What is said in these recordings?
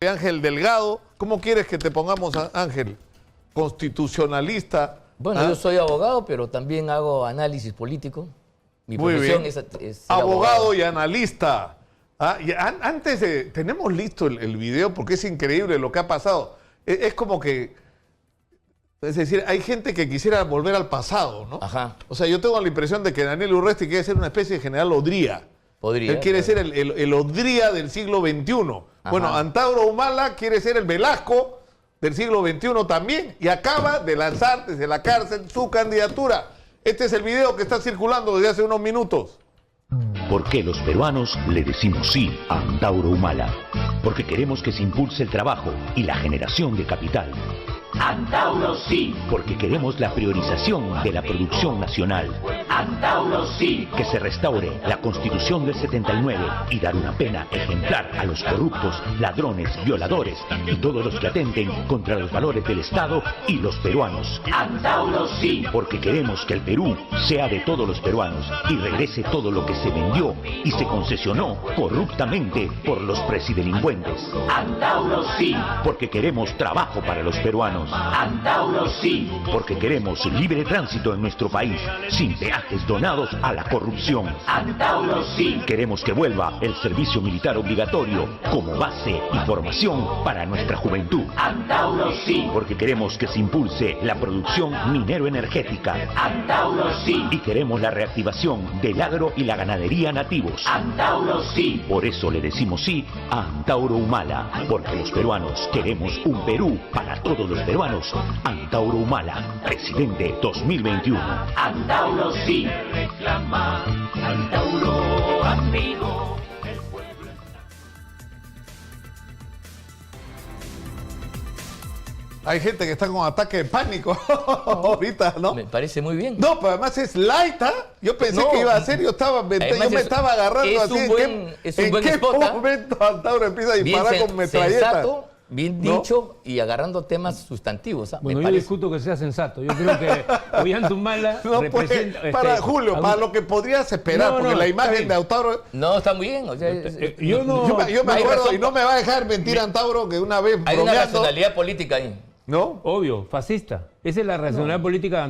Ángel Delgado, ¿cómo quieres que te pongamos, Ángel? Constitucionalista. Bueno, yo soy abogado, pero también hago análisis político. Mi Muy profesión bien. es ser Abogado y analista. Antes tenemos listo el video porque es increíble lo que ha pasado. Es como que, es decir, hay gente que quisiera volver al pasado, ¿no? Ajá. O sea, yo tengo la impresión de que Daniel Urresti quiere ser una especie de general Odría. Podría. Él quiere ser el Odría del siglo XXI. Ajá. Bueno, Antauro Humala quiere ser el Velasco del siglo XXI también y acaba de lanzar desde la cárcel su candidatura. Este es el video que está circulando desde hace unos minutos. ¿Por qué los peruanos le decimos sí a Antauro Humala? Porque queremos que se impulse el trabajo y la generación de capital. Antauro sí. Porque queremos la priorización de la producción nacional. Antauro sí. Que se restaure la Constitución del 79 y dar una pena ejemplar a los corruptos, ladrones, violadores y todos los que atenten contra los valores del Estado y los peruanos. Antauro sí. Porque queremos que el Perú sea de todos los peruanos y regrese todo lo que se vendió y se concesionó corruptamente por los presidelincuentes. Antauro sí. Porque queremos trabajo para los peruanos. Antauro sí. Porque queremos libre tránsito en nuestro país, sin peajes donados a la corrupción. Antauro sí. Queremos que vuelva el servicio militar obligatorio como base y formación para nuestra juventud. Antauro sí. Porque queremos que se impulse la producción minero-energética. Antauro sí. Y queremos la reactivación del agro y la ganadería nativos. Antauro sí. Por eso le decimos sí a Antauro Humala, porque los peruanos queremos un Perú para todos los peruanos. Antauro Humala, presidente 2021. Antauro sí. Reclama Antauro amigo. Hay gente que está con ataque de pánico ahorita, ¿no? Me parece muy bien. No, pero además es light, ¿ah? Yo pensé que iba a ser, yo me estaba agarrando así. ¿En qué momento Antauro empieza a disparar con metralleta? Sensato, bien dicho y agarrando temas sustantivos. Bueno, yo discuto que sea sensato. Yo creo que Ollanta Humala representa... Para Julio, para lo que podrías esperar, porque la imagen de Antauro... No, está muy bien. O sea, yo me acuerdo, y no me va a dejar mentir Antauro, que una vez hay una racionalidad política ahí. ¿No? Obvio, fascista. Esa es la racionalidad política de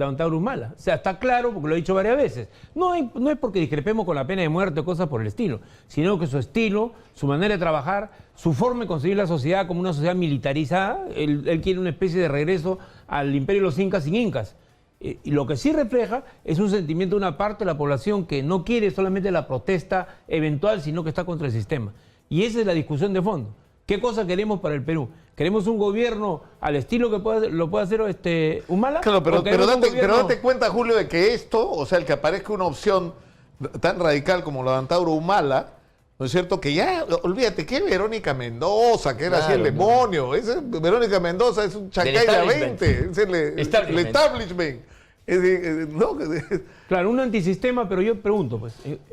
Antauro Humala. O sea, está claro, porque lo he dicho varias veces. No es porque discrepemos con la pena de muerte o cosas por el estilo, sino que su estilo, su manera de trabajar, su forma de concebir la sociedad como una sociedad militarizada, él quiere una especie de regreso al imperio de los incas sin incas. Y lo que sí refleja es un sentimiento de una parte de la población que no quiere solamente la protesta eventual, sino que está contra el sistema. Y esa es la discusión de fondo. ¿Qué cosa queremos para el Perú? ¿Queremos un gobierno al estilo que lo puede hacer Humala? Claro, pero date cuenta, Julio, de que esto, o sea, el que aparezca una opción tan radical como la de Antauro Humala, ¿no es cierto? Que ya, olvídate, que Verónica Mendoza, que era así el demonio. Verónica Mendoza es un chancay de 20, es el establishment. Claro, un antisistema, pero yo pregunto,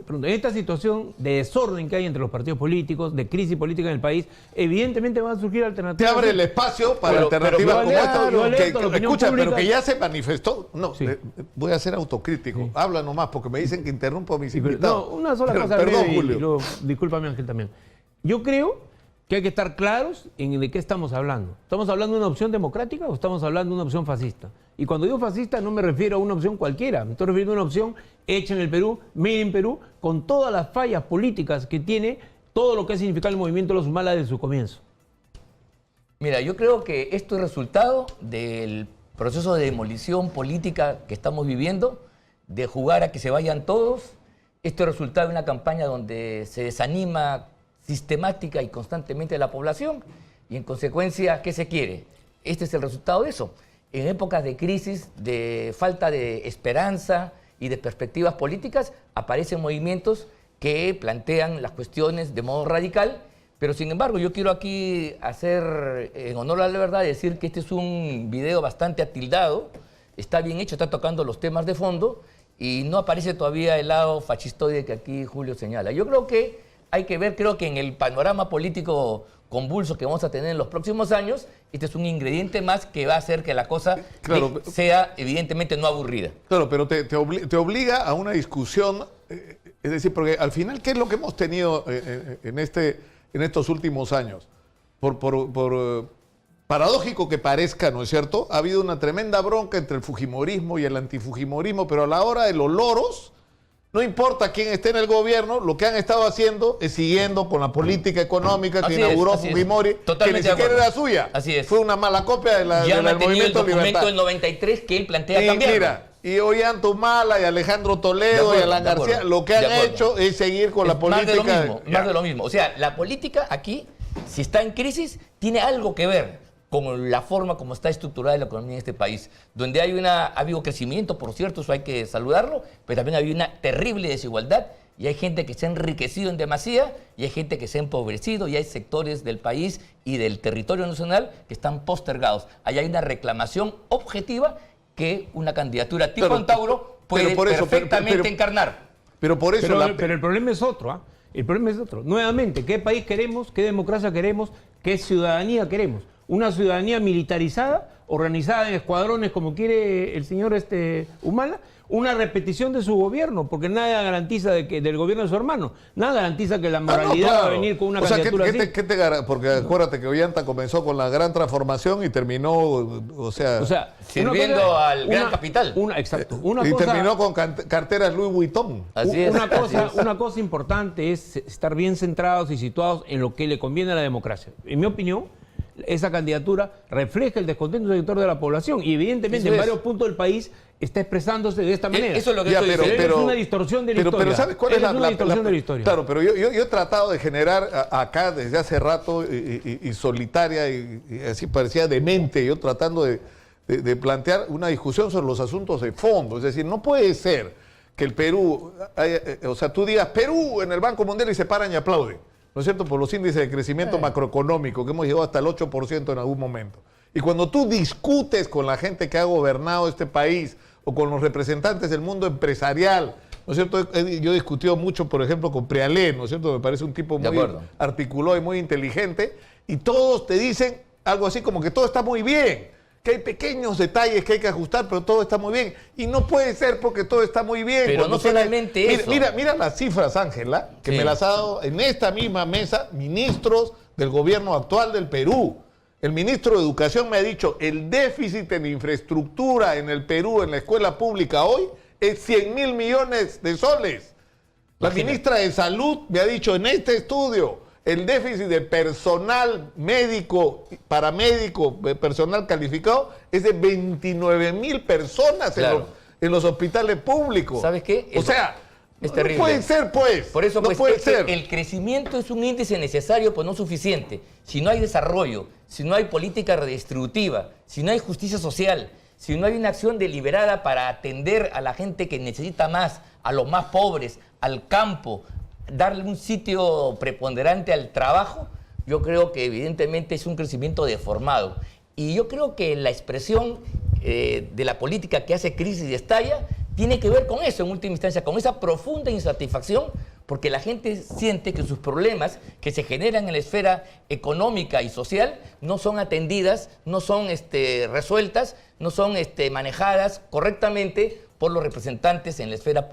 en esta situación de desorden que hay entre los partidos políticos, de crisis política en el país, evidentemente van a surgir alternativas. Te abre el espacio para alternativas como esta. Escucha, pero que ya se manifestó. No, sí. Voy a ser autocrítico. Sí. Habla nomás, porque me dicen que interrumpo a mis invitados. No, una sola cosa. Perdón, Julio. Discúlpame, Ángel, también. Yo creo que hay que estar claros en de qué estamos hablando. ¿Estamos hablando de una opción democrática o estamos hablando de una opción fascista? Y cuando digo fascista no me refiero a una opción cualquiera, me estoy refiriendo a una opción hecha en el Perú, made in Perú, con todas las fallas políticas que tiene todo lo que ha significado el movimiento de los Humala desde su comienzo. Mira, yo creo que esto es resultado del proceso de demolición política que estamos viviendo, de jugar a que se vayan todos. Esto es resultado de una campaña donde se desanima sistemática y constantemente a la población y en consecuencia, ¿qué se quiere? Este es el resultado de eso. En épocas de crisis, de falta de esperanza y de perspectivas políticas, aparecen movimientos que plantean las cuestiones de modo radical, pero sin embargo yo quiero aquí hacer, en honor a la verdad, decir que este es un video bastante atildado, está bien hecho, está tocando los temas de fondo y no aparece todavía el lado fascistoide que aquí Julio señala. Yo creo que hay que ver, creo que en el panorama político convulso que vamos a tener en los próximos años, este es un ingrediente más que va a hacer que la cosa sea evidentemente no aburrida. Claro, pero te obliga a una discusión Es decir, porque al final, ¿qué es lo que hemos tenido en estos últimos años? Por paradójico que parezca, ¿no es cierto? Ha habido una tremenda bronca entre el fujimorismo y el antifujimorismo, pero a la hora de los loros, no importa quién esté en el gobierno, lo que han estado haciendo es siguiendo con la política económica que inauguró Fujimori, que ni siquiera era suya. Así es. Fue una mala copia del movimiento el documento del 93 que él plantea cambiarlo. Mira, y Ollanta Humala y Alejandro Toledo y Alan García, lo que han hecho es seguir con la política. Más de lo mismo. O sea, la política aquí, si está en crisis, tiene algo que ver con la forma como está estructurada la economía en este país, donde ha habido crecimiento, por cierto, eso hay que saludarlo, pero también ha habido una terrible desigualdad y hay gente que se ha enriquecido en demasía y hay gente que se ha empobrecido y hay sectores del país y del territorio nacional que están postergados. Ahí hay una reclamación objetiva que una candidatura tipo Antauro puede perfectamente encarnar. Pero por eso... Pero el problema es otro, ¿ah? El problema es otro. Nuevamente, ¿qué país queremos? ¿Qué democracia queremos? ¿Qué ciudadanía queremos? ¿Una ciudadanía militarizada, organizada en escuadrones como quiere el señor Humala? Una repetición de su gobierno, porque nada garantiza del gobierno de su hermano. Nada garantiza que la moralidad va a venir con una candidatura así. Porque acuérdate que Ollanta comenzó con la gran transformación y terminó, sirviendo al gran capital. Exacto. Terminó con carteras Louis Vuitton. Así es. Una cosa importante es estar bien centrados y situados en lo que le conviene a la democracia. En mi opinión, esa candidatura refleja el descontento del sector de la población y evidentemente en varios puntos del país está expresándose de esta manera. Eso es lo que estoy diciendo. Es una distorsión de la historia. Pero ¿sabes cuál es una distorsión de la historia? Claro, pero yo he tratado de generar acá desde hace rato y solitaria y así parecía demente, yo tratando de plantear una discusión sobre los asuntos de fondo. Es decir, no puede ser que el Perú, tú digas Perú en el Banco Mundial y se paran y aplauden, ¿no es cierto? Por los índices de crecimiento macroeconómico, que hemos llegado hasta el 8% en algún momento. Y cuando tú discutes con la gente que ha gobernado este país o con los representantes del mundo empresarial, ¿no es cierto? Yo he discutido mucho, por ejemplo, con Prealé, ¿no es cierto? Me parece un tipo muy articulado y muy inteligente, y todos te dicen algo así como que todo está muy bien, que hay pequeños detalles que hay que ajustar, pero todo está muy bien. Y no puede ser porque todo está muy bien. Pero no solamente eso. Mira las cifras, Ángela, que me las ha dado en esta misma mesa ministros del gobierno actual del Perú. El ministro de Educación me ha dicho, el déficit en infraestructura en el Perú, en la escuela pública hoy, es 100.000 millones de soles. La ministra de Salud me ha dicho en este estudio, el déficit de personal médico, paramédico, personal calificado, es de 29.000 personas en los hospitales públicos. ¿Sabes qué? Es terrible. No puede ser, pues. Por eso, no puede ser. El crecimiento es un índice necesario, pero no suficiente. Si no hay desarrollo, si no hay política redistributiva, si no hay justicia social, si no hay una acción deliberada para atender a la gente que necesita más, a los más pobres, al campo, darle un sitio preponderante al trabajo, yo creo que evidentemente es un crecimiento deformado. Y yo creo que la expresión de la política que hace crisis y estalla tiene que ver con eso, en última instancia, con esa profunda insatisfacción, porque la gente siente que sus problemas que se generan en la esfera económica y social no son atendidas, no son resueltas, no son manejadas correctamente por los representantes en la esfera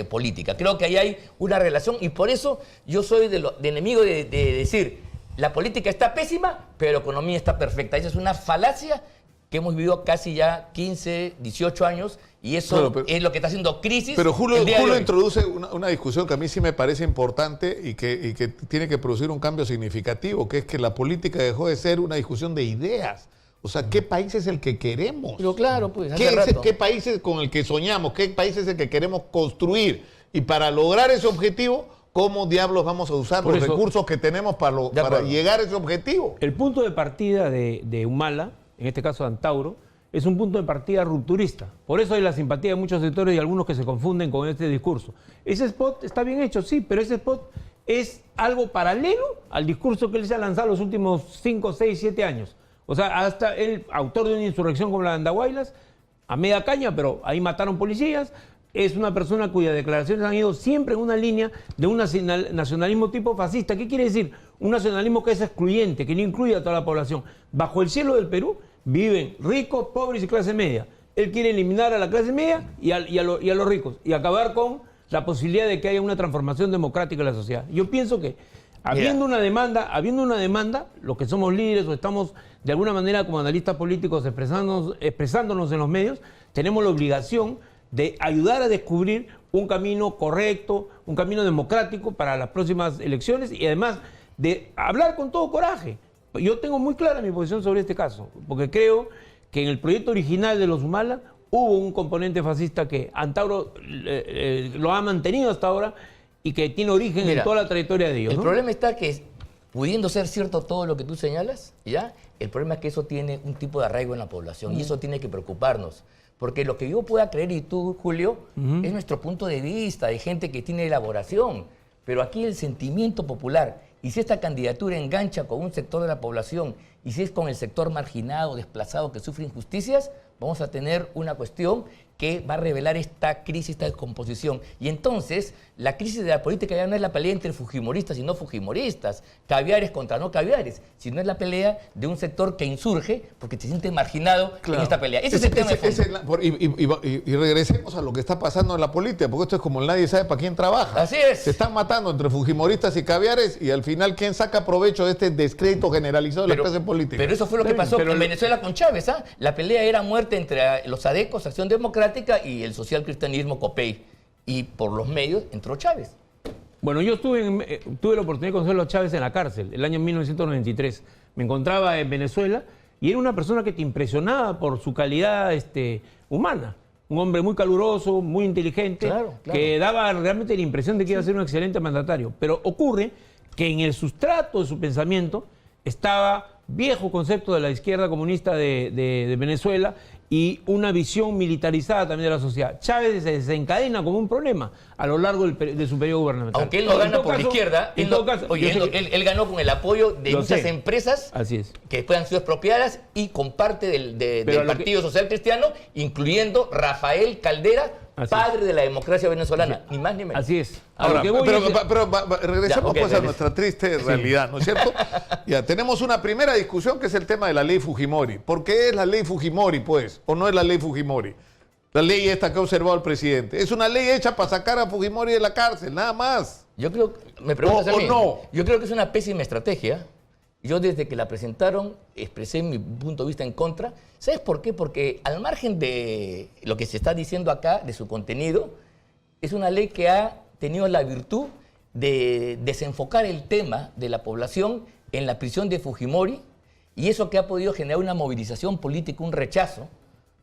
política. Creo que ahí hay una relación y por eso yo soy de enemigo de decir la política está pésima, pero la economía está perfecta. Esa es una falacia que hemos vivido casi ya 15, 18 años y eso es lo que está haciendo crisis. Pero Julio introduce una discusión que a mí sí me parece importante y que tiene que producir un cambio significativo, que es que la política dejó de ser una discusión de ideas. O sea, ¿qué país es el que queremos? Pero claro, pues, ¿Qué país es con el que soñamos? ¿Qué país es el que queremos construir? Y para lograr ese objetivo, ¿cómo diablos vamos a usar los recursos que tenemos para llegar a ese objetivo? El punto de partida de Humala, en este caso de Antauro, es un punto de partida rupturista. Por eso hay la simpatía de muchos sectores y algunos que se confunden con este discurso. Ese spot está bien hecho, sí, pero ese spot es algo paralelo al discurso que él se ha lanzado los últimos 5, 6, 7 años. O sea, hasta el autor de una insurrección como la de Andahuaylas, a media caña, pero ahí mataron policías, es una persona cuyas declaraciones han ido siempre en una línea de un nacionalismo tipo fascista. ¿Qué quiere decir? Un nacionalismo que es excluyente, que no incluye a toda la población. Bajo el cielo del Perú viven ricos, pobres y clase media. Él quiere eliminar a la clase media y a los ricos y acabar con la posibilidad de que haya una transformación democrática en la sociedad. Yo pienso que habiendo una demanda, los que somos líderes o estamos de alguna manera como analistas políticos expresándonos en los medios, tenemos la obligación de ayudar a descubrir un camino correcto, un camino democrático para las próximas elecciones y además de hablar con todo coraje. Yo tengo muy clara mi posición sobre este caso, porque creo que en el proyecto original de los Humala hubo un componente fascista que Antauro lo ha mantenido hasta ahora y que tiene origen en toda la trayectoria de ellos. El ¿no? problema está que, pudiendo ser cierto todo lo que tú señalas, ¿ya? El problema es que eso tiene un tipo de arraigo en la población y eso tiene que preocuparnos. Porque lo que yo pueda creer y tú, Julio, es nuestro punto de vista, de gente que tiene elaboración. Pero aquí el sentimiento popular, y si esta candidatura engancha con un sector de la población, y si es con el sector marginado, desplazado, que sufre injusticias, vamos a tener una cuestión que va a revelar esta crisis, esta descomposición. Y entonces, la crisis de la política ya no es la pelea entre fujimoristas y no fujimoristas, caviares contra no caviares, sino es la pelea de un sector que insurge porque se siente marginado en esta pelea. Ese es el tema de fondo. Y regresemos a lo que está pasando en la política, porque esto es como nadie sabe para quién trabaja. Así es. Se están matando entre fujimoristas y caviares y al final, ¿quién saca provecho de este descrédito generalizado de la clase política? Pero eso fue lo que pasó en Venezuela con Chávez. La pelea era muerte entre los ADECOS, Acción Democrática, y el social cristianismo, COPEI. Y por los medios entró Chávez. Bueno, yo tuve la oportunidad de conocerlo a Chávez en la cárcel, el año 1993. Me encontraba en Venezuela y era una persona que te impresionaba por su calidad humana. Un hombre muy caluroso, muy inteligente, que daba realmente la impresión de que iba a ser un excelente mandatario. Pero ocurre que en el sustrato de su pensamiento estaba viejo concepto de la izquierda comunista de Venezuela y una visión militarizada también de la sociedad. Chávez se desencadena como un problema a lo largo de su periodo gubernamental. Aunque él no gana por la izquierda, él ganó con el apoyo de muchas empresas que después han sido expropiadas y con parte del Partido Social Cristiano, incluyendo Rafael Caldera, padre de la democracia venezolana, ni más ni menos. Así es. Ahora, pero regresemos pues a nuestra triste realidad, ¿no es cierto? Ya, tenemos una primera discusión que es el tema de la ley Fujimori. ¿Por qué es la ley Fujimori, pues? ¿O no es la ley Fujimori? La ley esta que ha observado el presidente. Es una ley hecha para sacar a Fujimori de la cárcel, nada más. Yo creo, me preguntas a mí, no. Yo creo que es una pésima estrategia. Yo desde que la presentaron expresé mi punto de vista en contra. ¿Sabes por qué? Porque al margen de lo que se está diciendo acá, de su contenido, es una ley que ha tenido la virtud de desenfocar el tema de la población en la prisión de Fujimori, y eso que ha podido generar una movilización política, un rechazo,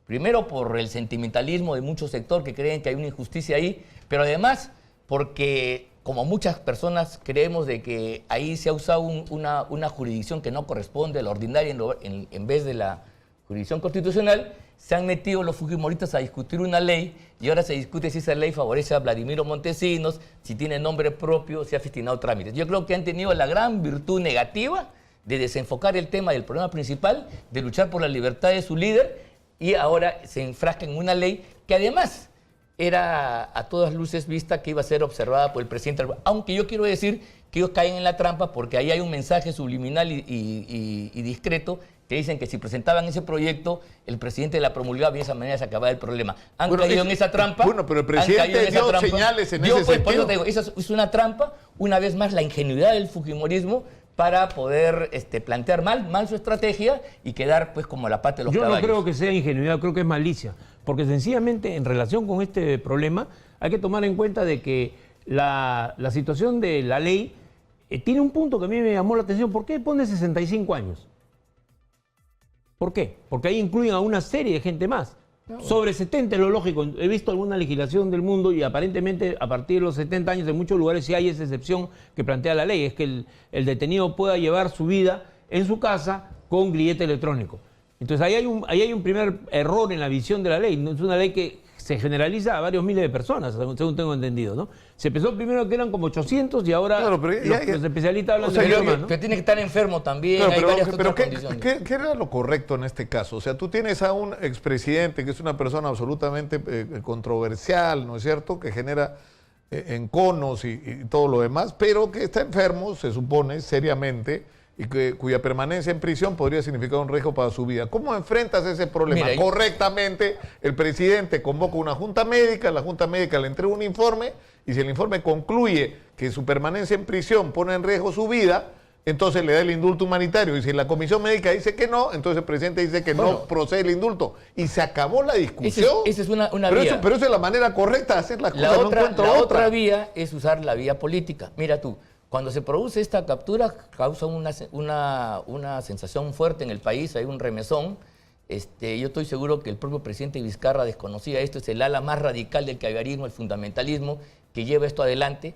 primero por el sentimentalismo de muchos sectores que creen que hay una injusticia ahí, pero además porque, como muchas personas creemos de que ahí se ha usado una jurisdicción que no corresponde a la ordinaria en vez de la jurisdicción constitucional, se han metido los fujimoristas a discutir una ley y ahora se discute si esa ley favorece a Vladimiro Montesinos, si tiene nombre propio, si ha destinado trámites. Yo creo que han tenido la gran virtud negativa de desenfocar el tema del problema principal, de luchar por la libertad de su líder, y ahora se enfrasca en una ley que además era a todas luces vista que iba a ser observada por el presidente. Aunque yo quiero decir que ellos caen en la trampa porque ahí hay un mensaje subliminal y discreto que dicen que si presentaban ese proyecto, el presidente la promulgaba y de esa manera se acababa el problema. Han caído en esa trampa. Bueno, pero el presidente dio señales en ese sentido. Por eso te digo, esa es una trampa, una vez más la ingenuidad del fujimorismo para poder plantear mal su estrategia y quedar pues como la pata de los caballos. Yo no creo que sea ingenuidad, creo que es malicia, porque sencillamente en relación con este problema hay que tomar en cuenta de que la situación de la ley tiene un punto que a mí me llamó la atención. ¿Por qué pone 65 años? ¿Por qué? Porque ahí incluyen a una serie de gente más. Sobre 70 es lo lógico. He visto alguna legislación del mundo y aparentemente a partir de los 70 años en muchos lugares sí hay esa excepción que plantea la ley, es que el detenido pueda llevar su vida en su casa con grillete electrónico. Entonces ahí hay un primer error en la visión de la ley. Es una ley que se generaliza a varios miles de personas, según tengo entendido, ¿no? Se pensó primero que eran como 800 y ahora los especialistas hablan de mucho más, ¿no? Que tiene que estar enfermo también, hay varias otras condiciones. ¿Qué era lo correcto en este caso? O sea, tú tienes a un expresidente que es una persona absolutamente controversial, ¿no es cierto?, que genera enconos y todo lo demás, pero que está enfermo, se supone, seriamente, y cuya permanencia en prisión podría significar un riesgo para su vida. ¿Cómo enfrentas ese problema? Mira, correctamente, el presidente convoca una junta médica, la junta médica le entrega un informe y si el informe concluye que su permanencia en prisión pone en riesgo su vida, entonces le da el indulto humanitario. Y si la comisión médica dice que no, entonces el presidente dice que no procede el indulto. Y se acabó la discusión. Esa es una pero vía. Pero esa es la manera correcta de hacer las cosas. La otra vía es usar la vía política. Mira tú, cuando se produce esta captura, causa una sensación fuerte en el país, hay un remesón. Yo estoy seguro que el propio presidente Vizcarra desconocía esto, es el ala más radical del caviarismo, el fundamentalismo, que lleva esto adelante.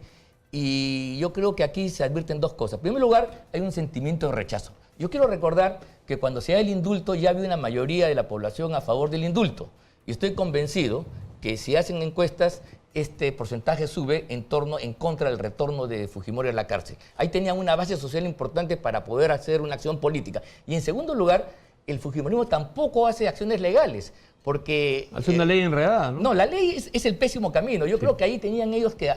Y yo creo que aquí se advierten dos cosas. En primer lugar, hay un sentimiento de rechazo. Yo quiero recordar que cuando se da el indulto ya había una mayoría de la población a favor del indulto. Y estoy convencido que si hacen encuestas, este porcentaje sube en contra del retorno de Fujimori a la cárcel. Ahí tenían una base social importante para poder hacer una acción política. Y en segundo lugar, el fujimorismo tampoco hace acciones legales. Porque, hace una ley enredada, ¿no? No, la ley es el pésimo camino. Yo creo que ahí tenían ellos que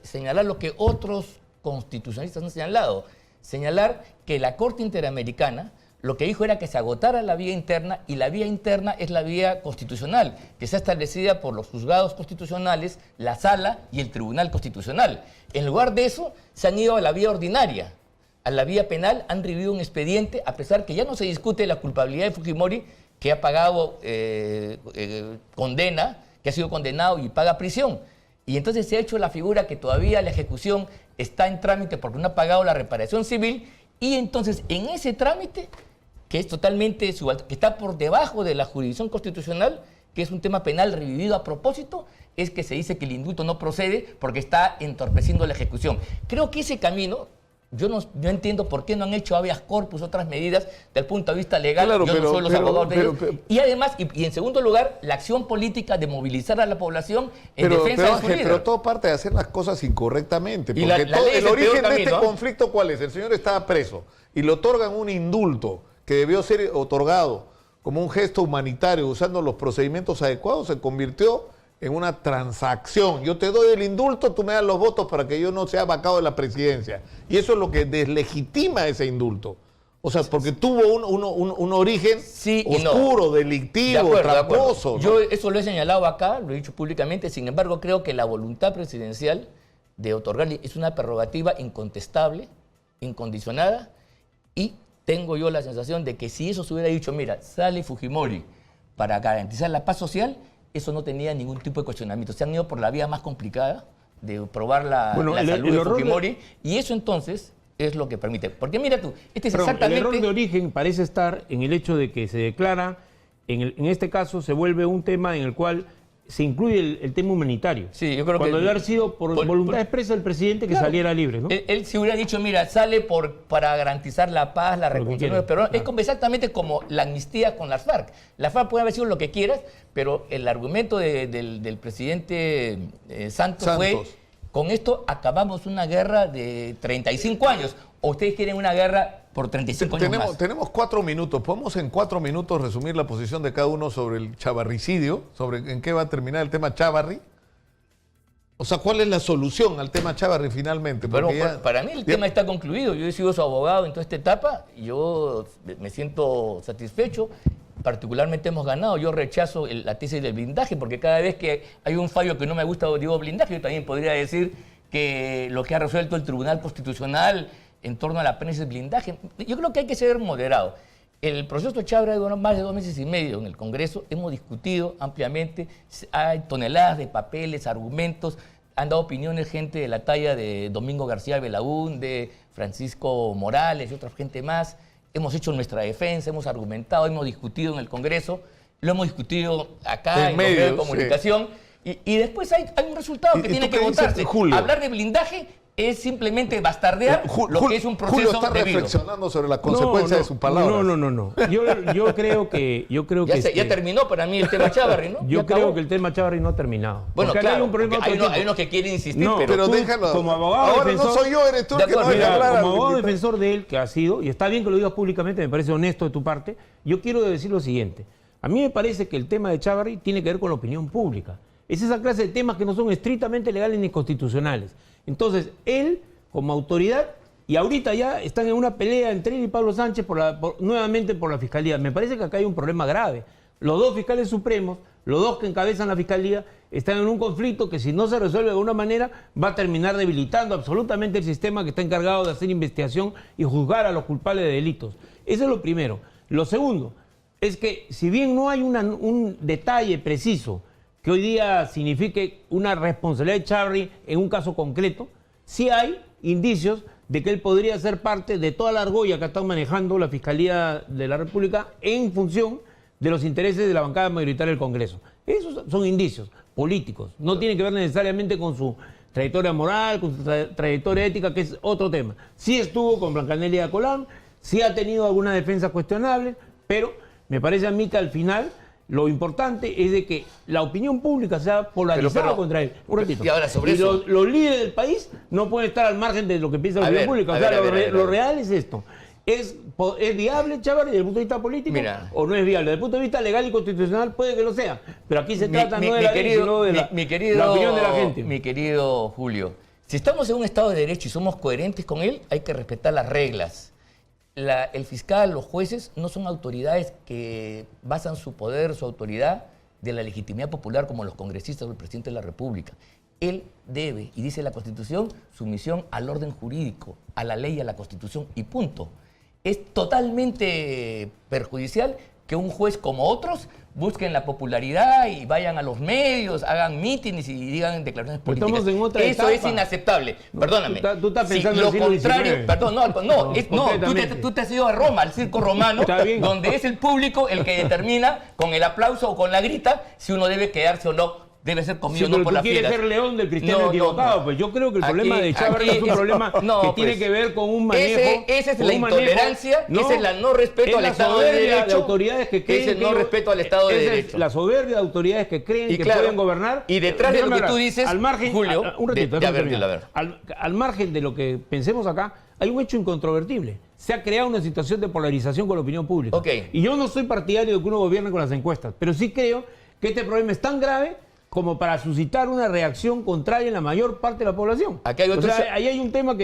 señalar lo que otros constitucionalistas han señalado. Señalar que la Corte Interamericana lo que dijo era que se agotara la vía interna, y la vía interna es la vía constitucional, que está establecida por los juzgados constitucionales, la Sala y el Tribunal Constitucional. En lugar de eso, se han ido a la vía ordinaria, a la vía penal, han revivido un expediente, a pesar que ya no se discute la culpabilidad de Fujimori, que ha pagado condena, que ha sido condenado y paga prisión. Y entonces se ha hecho la figura que todavía la ejecución está en trámite porque no ha pagado la reparación civil, y entonces en ese trámite, que es totalmente que está por debajo de la jurisdicción constitucional, que es un tema penal revivido a propósito, es que se dice que el indulto no procede porque está entorpeciendo la ejecución. Creo que ese camino... Yo no entiendo por qué no han hecho habeas corpus, otras medidas, desde el punto de vista legal. Claro, yo no soy los abogados de ellos. Y además, y en segundo lugar, la acción política de movilizar a la población en defensa de su líder. Pero todo parte de hacer las cosas incorrectamente. Y Porque el origen de este camino, conflicto, ¿cuál es? El señor estaba preso y le otorgan un indulto que debió ser otorgado como un gesto humanitario usando los procedimientos adecuados, se convirtió en una transacción. Yo te doy el indulto, tú me das los votos para que yo no sea vacado de la presidencia. Y eso es lo que deslegitima ese indulto. O sea, porque tuvo un origen oscuro, delictivo, tramposo. ¿no? Yo eso lo he señalado acá, lo he dicho públicamente. Sin embargo, creo que la voluntad presidencial de otorgarle es una prerrogativa incontestable, incondicionada, y tengo yo la sensación de que si eso se hubiera dicho, mira, sale Fujimori para garantizar la paz social, eso no tenía ningún tipo de cuestionamiento. Se han ido por la vía más complicada de probar la salud de Fujimori, y eso entonces es lo que permite. Porque mira tú, exactamente... El error de origen parece estar en el hecho de que se declara, en este caso se vuelve un tema en el cual se incluye el tema humanitario. Sí, yo creo cuando debe haber sido por voluntad expresa del presidente que saliera libre, ¿no? Él se hubiera dicho, mira, sale para garantizar la paz, la reconciliación, pero es como, exactamente como la amnistía con las FARC. La FARC puede haber sido lo que quieras, pero el argumento del presidente Santos fue, con esto acabamos una guerra de 35 años. ¿O ustedes quieren una guerra por 35 años más? Tenemos 4 minutos. ¿Podemos en 4 minutos resumir la posición de cada uno sobre el chavarricidio? ¿Sobre en qué va a terminar el tema Chávarri? O sea, ¿cuál es la solución al tema Chávarri finalmente? Pero para mí el tema está concluido. Yo he sido su abogado en toda esta etapa y yo me siento satisfecho. Particularmente hemos ganado. Yo rechazo la tesis del blindaje, porque cada vez que hay un fallo que no me gusta, digo blindaje. Yo también podría decir que lo que ha resuelto el Tribunal Constitucional en torno a la pena es blindaje. Yo creo que hay que ser moderado. El proceso Chávarri duró más de 2 meses y medio en el Congreso. Hemos discutido ampliamente. Hay toneladas de papeles, argumentos. Han dado opiniones gente de la talla de Domingo García Belaúnde, Francisco Morales y otra gente más. Hemos hecho nuestra defensa, hemos argumentado, hemos discutido en el Congreso, lo hemos discutido acá en los medios de comunicación. Y después hay un resultado que tiene que votarse. Hablar de blindaje es simplemente bastardear lo que es un proceso Julio está debido. reflexionando sobre la consecuencia de sus palabras. No. Yo creo que ya terminó para mí el tema Chávarri, ¿no? Yo creo que el tema Chávarri no ha terminado. Bueno, claro, hay unos que quieren insistir, pero déjalo. Como abogado ahora defensor, no soy yo, eres tú el que no deja hablar. Como abogado defensor de él, que ha sido, y está bien que lo digas públicamente, me parece honesto de tu parte, yo quiero decir lo siguiente. A mí me parece que el tema de Chávarri tiene que ver con la opinión pública. Es esa clase de temas que no son estrictamente legales ni constitucionales. Entonces, él, como autoridad, y ahorita ya están en una pelea entre él y Pablo Sánchez nuevamente por la Fiscalía. Me parece que acá hay un problema grave. Los dos fiscales supremos Los dos que encabezan la Fiscalía están en un conflicto que si no se resuelve de alguna manera va a terminar debilitando absolutamente el sistema que está encargado de hacer investigación y juzgar a los culpables de delitos. Eso es lo primero. Lo segundo es que si bien no hay un detalle preciso que hoy día signifique una responsabilidad de Chávarri en un caso concreto, sí hay indicios de que él podría ser parte de toda la argolla que ha estado manejando la Fiscalía de la República en función de los intereses de la bancada mayoritaria del Congreso. Esos son indicios políticos, no tienen que ver necesariamente con su trayectoria moral, con su trayectoria ética, que es otro tema. Sí estuvo con Blancanelia Colán, sí ha tenido alguna defensa cuestionable, pero me parece a mí que al final lo importante es de que la opinión pública sea polarizada contra él. Un ratito. Y ahora sobre eso. Los líderes del país no pueden estar al margen de lo que piensa la opinión pública. O sea, lo real es esto. ¿Es viable, Chávarri, desde el punto de vista político? Mira, ¿O no es viable? Desde el punto de vista legal y constitucional puede que lo sea. Pero aquí se trata no de la ley, sino de la opinión de la gente. Mi querido Julio, si estamos en un Estado de Derecho y somos coherentes con él, hay que respetar las reglas. El fiscal, los jueces, no son autoridades que basan su poder, su autoridad, de la legitimidad popular como los congresistas o el presidente de la República. Él debe, y dice la Constitución, sumisión al orden jurídico, a la ley y a la Constitución, y punto. Es totalmente perjudicial que un juez como otros busquen la popularidad y vayan a los medios, hagan mítines y digan declaraciones políticas. Estamos en otra Eso etapa. es inaceptable. Perdóname. Tú estás pensando lo en el siglo contrario, XIX. perdón, tú te has ido a Roma, al circo romano, donde es el público el que determina con el aplauso o con la grita si uno debe quedarse o no. Debe ser comido no por las fieras. Tú quieres ser león del cristiano equivocado. Pues yo creo que el problema de Chávarri es un problema que tiene que ver con un manejo. Esa es la intolerancia, ese es el no respeto al Estado de Derecho. De autoridades que creen ese es el no respeto al Estado de Derecho. Es la soberbia de autoridades que creen que pueden gobernar. Y detrás de lo que tú dices, al margen, Julio, un ratito, al margen de lo que pensemos acá, hay un hecho incontrovertible. Se ha creado una situación de polarización con la opinión pública. Okay. Y yo no soy partidario de que uno gobierne con las encuestas, pero sí creo que este problema es tan grave como para suscitar una reacción contraria en la mayor parte de la población. Aquí hay otro ahí hay un tema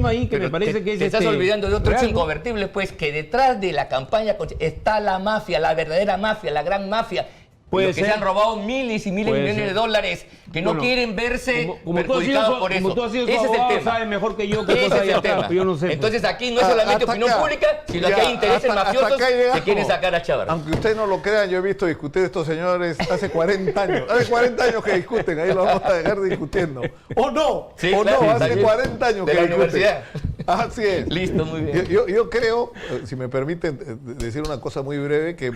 ahí que me parece que es... Te estás olvidando de otro hecho inconvertible, pues, que detrás de la campaña está la mafia, la verdadera mafia, la gran mafia. Los que se han robado miles y miles de millones de dólares, que no quieren verse perjudicados por eso. Como tú has sido ese es el tema. Sabes mejor que yo que ese es el tema. Yo no sé. Entonces aquí no es solamente opinión pública, sino que hay intereses mafiosos que quieren sacar a Chávarri. Aunque usted no lo crea, yo he visto discutir estos señores hace 40 años. Hace 40 años que discuten, ahí lo vamos a dejar discutiendo. ¿O no? Sí, ¿O claro, no? Hace 40 años de que la discuten. universidad. Así es. Listo, muy bien. Yo creo, si me permiten decir una cosa muy breve, que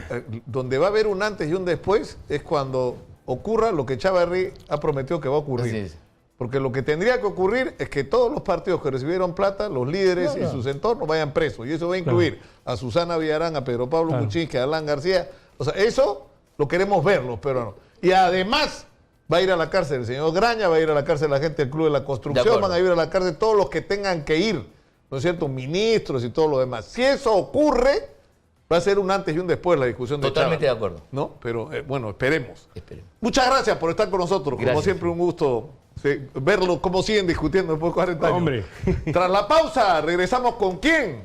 donde va a haber un antes y un después es cuando ocurra lo que Chávarri ha prometido que va a ocurrir. Así es. Porque lo que tendría que ocurrir es que todos los partidos que recibieron plata, los líderes y sus entornos vayan presos. Y eso va a incluir a Susana Villarán, a Pedro Pablo Kuczynski, a Alan García. O sea, eso lo queremos ver los peruanos. Y además va a ir a la cárcel el señor Graña, va a ir a la cárcel la gente del Club de la Construcción, van a ir a la cárcel todos los que tengan que ir, ¿no es cierto? Ministros y todo lo demás. Si eso ocurre, va a ser un antes y un después la discusión de Totalmente Chávarri, de acuerdo. ¿no? Pero bueno, esperemos. Esperemos. Muchas gracias por estar con nosotros. Como Gracias. siempre, un gusto verlo, cómo siguen discutiendo después de 40 años. Hombre. Tras la pausa, regresamos con ¿quién?